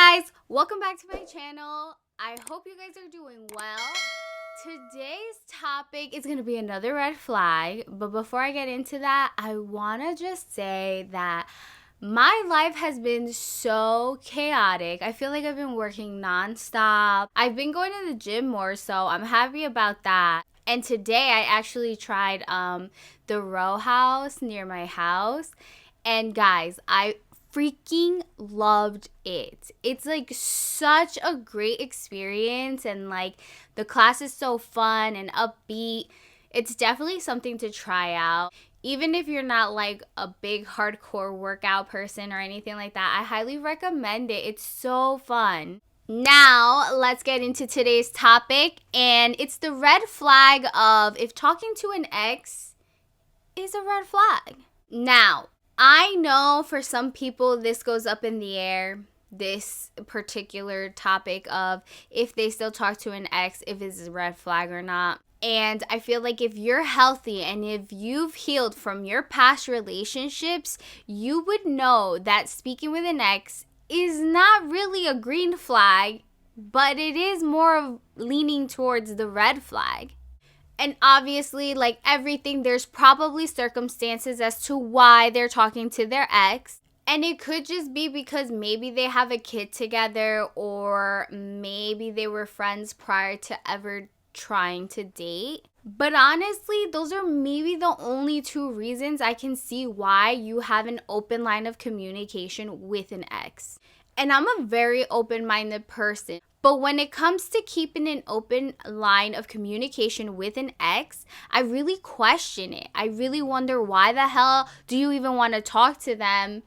guys, welcome back to my channel. I hope you guys are doing well. Today's topic is going to be another red flag, but before I get into that, I want to just say that my life has been so chaotic. I feel like I've been working nonstop. I've been going to the gym more, so I'm happy about that. And today I actually tried the row house near my house. And guys, I freaking loved it. It's like such a great experience, and like the class is so fun and upbeat. It's definitely something to try out. Even if you're not like a big hardcore workout person or anything like that, I highly recommend it. It's so fun. Now, let's get into today's topic, and it's the red flag of if talking to an ex is a red flag. Now, I know for some people this goes up in the air, this particular topic of if they still talk to an ex, if it's a red flag or not. And I feel like if you're healthy and if you've healed from your past relationships, you would know that speaking with an ex is not really a green flag, but it is more of leaning towards the red flag. And obviously, like everything, there's probably circumstances as to why they're talking to their ex. And it could just be because maybe they have a kid together, or maybe they were friends prior to ever trying to date. But honestly, those are maybe the only two reasons I can see why you have an open line of communication with an ex. And I'm a very open-minded person. But when it comes to keeping an open line of communication with an ex, I really question it. I really wonder, why the hell do you even want to talk to them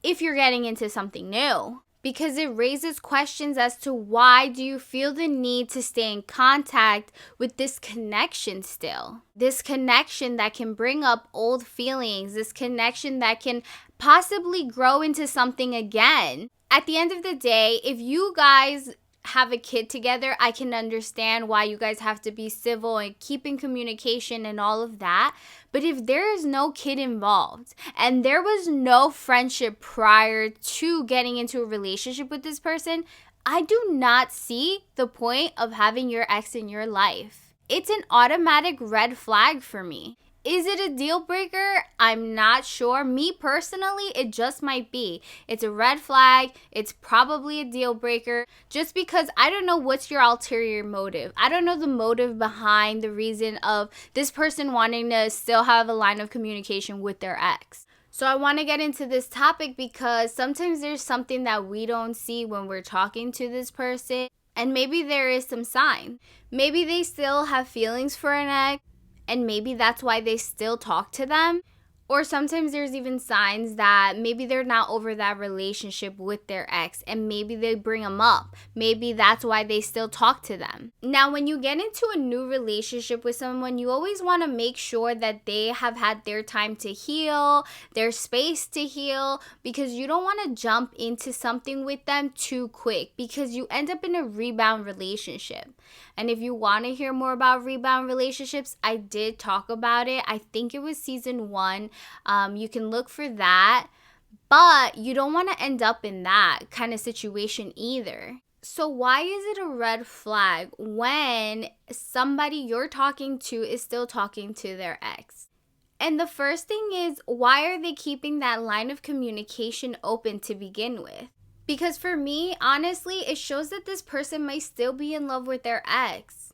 if you're getting into something new? Because it raises questions as to why do you feel the need to stay in contact with this connection still? This connection that can bring up old feelings, this connection that can possibly grow into something again. At the end of the day, if you guys have a kid together, I can understand why you guys have to be civil and keep in communication and all of that. But if there is no kid involved and there was no friendship prior to getting into a relationship with this person, I do not see the point of having your ex in your life. It's an automatic red flag for me. Is it a deal breaker? I'm not sure. Me personally, it just might be. It's a red flag. It's probably a deal breaker. Just because I don't know what's your ulterior motive. I don't know the motive behind the reason of this person wanting to still have a line of communication with their ex. So I want to get into this topic because sometimes there's something that we don't see when we're talking to this person. And maybe there is some sign. Maybe they still have feelings for an ex. And maybe that's why they still talk to them. Or sometimes there's even signs that maybe they're not over that relationship with their ex, and maybe they bring them up. Maybe that's why they still talk to them. Now, when you get into a new relationship with someone, you always want to make sure that they have had their time to heal, their space to heal, because you don't want to jump into something with them too quick, because you end up in a rebound relationship. And if you want to hear more about rebound relationships, I did talk about it. I think it was season 1. You can look for that, but you don't want to end up in that kind of situation either. So why is it a red flag when somebody you're talking to is still talking to their ex? And the first thing is, why are they keeping that line of communication open to begin with? Because for me, honestly, it shows that this person might still be in love with their ex.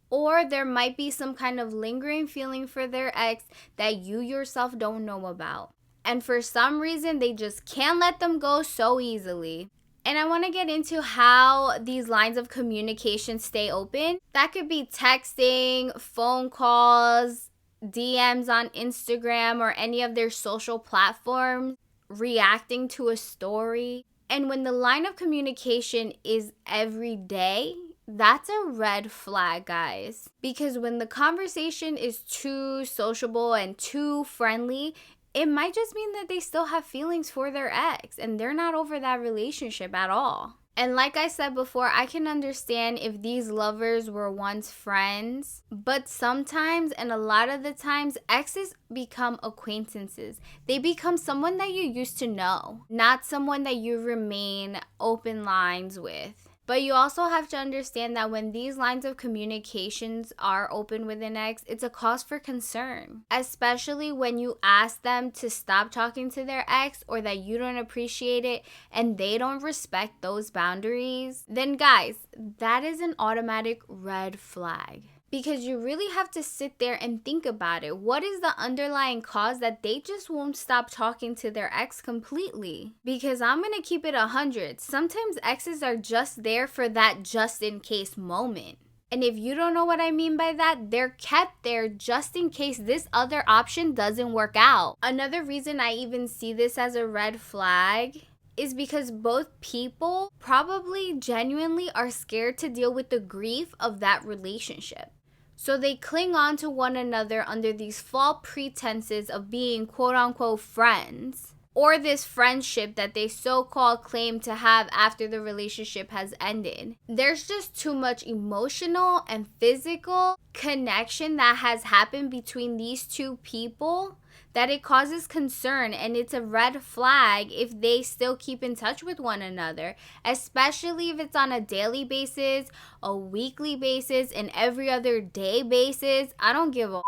Or there might be some kind of lingering feeling for their ex that you yourself don't know about. And for some reason, they just can't let them go so easily. And I want to get into how these lines of communication stay open. That could be texting, phone calls, DMs on Instagram or any of their social platforms, reacting to a story. And when the line of communication is every day, that's a red flag, guys. Because when the conversation is too sociable and too friendly, it might just mean that they still have feelings for their ex and they're not over that relationship at all. And like I said before, I can understand if these lovers were once friends, but sometimes, and a lot of the times, exes become acquaintances. They become someone that you used to know, not someone that you remain open lines with. But you also have to understand that when these lines of communications are open with an ex, it's a cause for concern. Especially when you ask them to stop talking to their ex or that you don't appreciate it and they don't respect those boundaries. Then guys, that is an automatic red flag. Because you really have to sit there and think about it. What is the underlying cause that they just won't stop talking to their ex completely? Because I'm going to keep it 100. Sometimes exes are just there for that just in case moment. And if you don't know what I mean by that, they're kept there just in case this other option doesn't work out. Another reason I even see this as a red flag is because both people probably genuinely are scared to deal with the grief of that relationship. So they cling on to one another under these false pretenses of being quote unquote friends, or this friendship that they so-called claim to have after the relationship has ended. There's just too much emotional and physical connection that has happened between these two people that it causes concern, and it's a red flag if they still keep in touch with one another, especially if it's on a daily basis, a weekly basis, an every other day basis. I don't give a.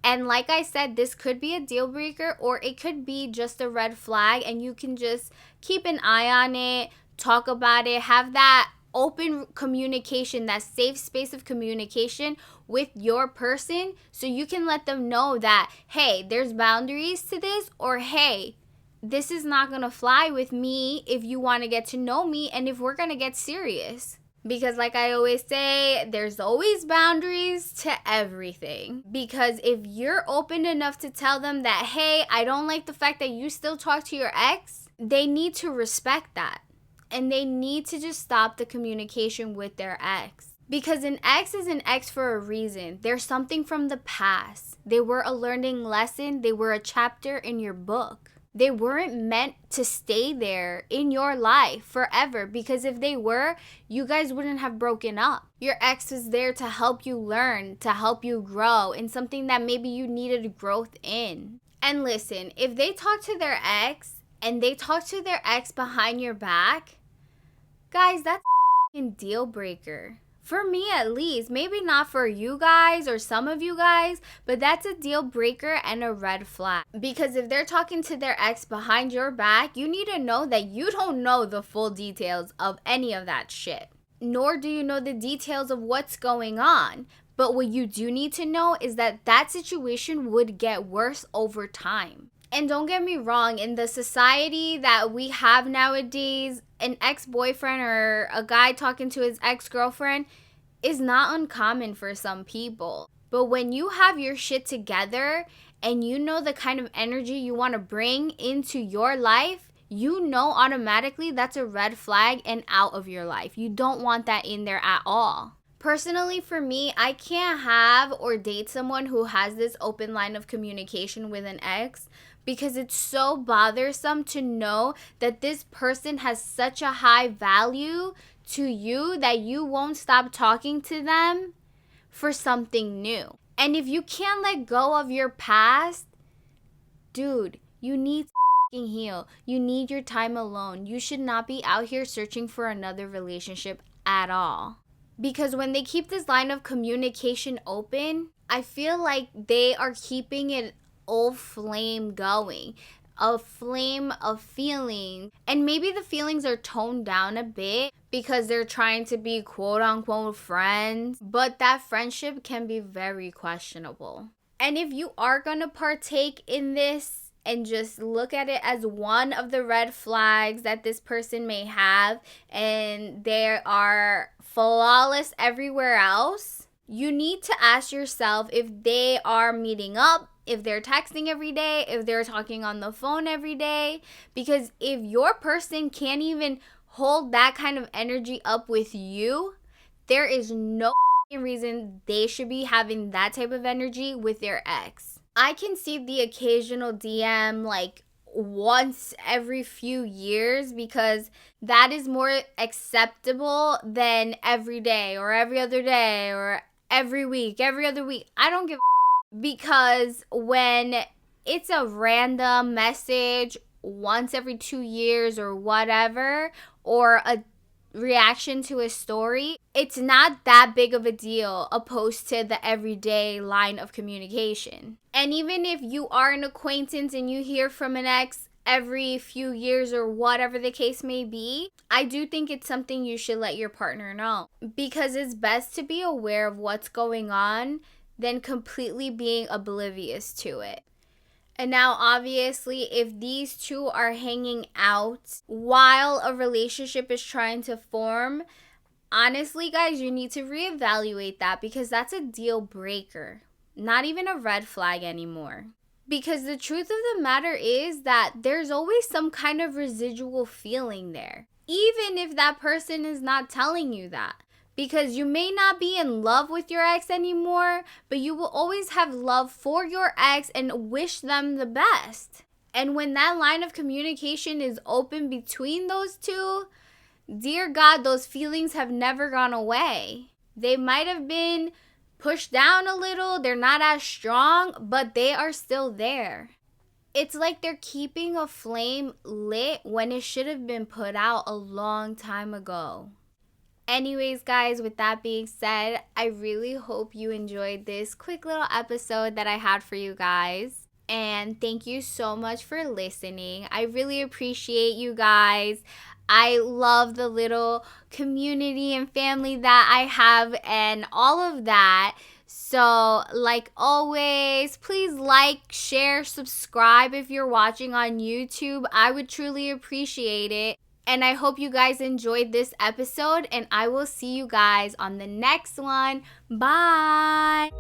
And like I said, this could be a deal breaker or it could be just a red flag, and you can just keep an eye on it, talk about it, have that open communication, that safe space of communication with your person, so you can let them know that, hey, there's boundaries to this, or hey, this is not gonna fly with me if you want to get to know me and if we're gonna get serious. Because like I always say, there's always boundaries to everything. Because if you're open enough to tell them that, hey, I don't like the fact that you still talk to your ex, they need to respect that. And they need to just stop the communication with their ex. Because an ex is an ex for a reason. They're something from the past. They were a learning lesson. They were a chapter in your book. They weren't meant to stay there in your life forever. Because if they were, you guys wouldn't have broken up. Your ex was there to help you learn, to help you grow in something that maybe you needed growth in. And listen, if they talk to their ex and they talk to their ex behind your back, guys, that's a deal breaker. For me at least. Maybe not for you guys or some of you guys, but that's a deal breaker and a red flag. Because if they're talking to their ex behind your back, you need to know that you don't know the full details of any of that shit. Nor do you know the details of what's going on. But what you do need to know is that that situation would get worse over time. And don't get me wrong, in the society that we have nowadays, an ex-boyfriend or a guy talking to his ex-girlfriend is not uncommon for some people. But when you have your shit together and you know the kind of energy you want to bring into your life, you know automatically that's a red flag and out of your life. You don't want that in there at all. Personally, for me, I can't have or date someone who has this open line of communication with an ex, because it's so bothersome to know that this person has such a high value to you that you won't stop talking to them for something new. And if you can't let go of your past, dude, you need to heal. You need your time alone. You should not be out here searching for another relationship at all. Because when they keep this line of communication open, I feel like they are keeping it old flame going, a flame of feeling, and maybe the feelings are toned down a bit because they're trying to be quote unquote friends, but that friendship can be very questionable. And if you are gonna partake in this and just look at it as one of the red flags that this person may have, and they are flawless everywhere else, you need to ask yourself if they are meeting up, if they're texting every day, if they're talking on the phone every day. Because if your person can't even hold that kind of energy up with you, there is no reason they should be having that type of energy with their ex. I can see the occasional DM like once every few years because that is more acceptable than every day or every other day or every week, every other week. I don't give a because when it's a random message once every 2 years or whatever, or a reaction to a story, it's not that big of a deal opposed to the everyday line of communication. And even if you are an acquaintance and you hear from an ex every few years or whatever the case may be, I do think it's something you should let your partner know, because it's best to be aware of what's going on than completely being oblivious to it. And now, obviously, if these two are hanging out while a relationship is trying to form, honestly, guys, you need to reevaluate that, because that's a deal breaker, not even a red flag anymore. Because the truth of the matter is that there's always some kind of residual feeling there, even if that person is not telling you that. Because you may not be in love with your ex anymore, but you will always have love for your ex and wish them the best. And when that line of communication is open between those two, dear God, those feelings have never gone away. They might have been pushed down a little, they're not as strong, but they are still there. It's like they're keeping a flame lit when it should have been put out a long time ago. Anyways, guys, with that being said, I really hope you enjoyed this quick little episode that I had for you guys. And thank you so much for listening. I really appreciate you guys. I love the little community and family that I have and all of that. So, like always, please like, share, subscribe if you're watching on YouTube. I would truly appreciate it. And I hope you guys enjoyed this episode, and I will see you guys on the next one. Bye!